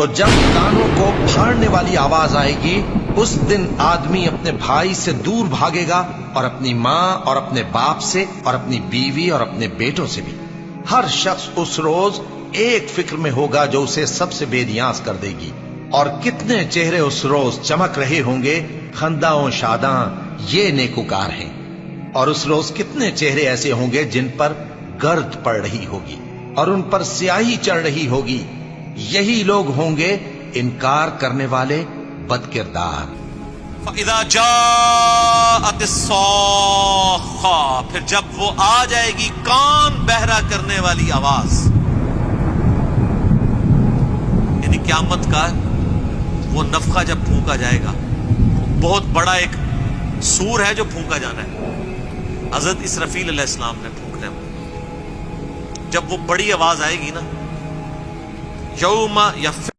تو جب کانوں کو پھاڑنے والی آواز آئے گی اس دن آدمی اپنے بھائی سے دور بھاگے گا اور اپنی ماں اور اپنے باپ سے اور اپنی بیوی اور اپنے بیٹوں سے بھی. ہر شخص اس روز ایک فکر میں ہوگا جو اسے سب سے بے نیاز کر دے گی. اور کتنے چہرے اس روز چمک رہے ہوں گے خنداں و شاداں یہ نیکوکار ہیں. اور اس روز کتنے چہرے ایسے ہوں گے جن پر گرد پڑ رہی ہوگی اور ان پر سیاہی چڑھ رہی ہوگی. یہی لوگ ہوں گے انکار کرنے والے بد کردار. فَإِذَا جَاءَتِ الصَّاخَّةُ، پھر جب وہ آ جائے گی کان بہرا کرنے والی آواز، یعنی قیامت کا وہ نفخہ جب پھونکا جائے گا، بہت بڑا ایک سور ہے جو پھونکا جانا ہے. حضرت اسرافیل علیہ السلام نے پھونکنا ہے. جب وہ بڑی آواز آئے گی نا، یوم یفر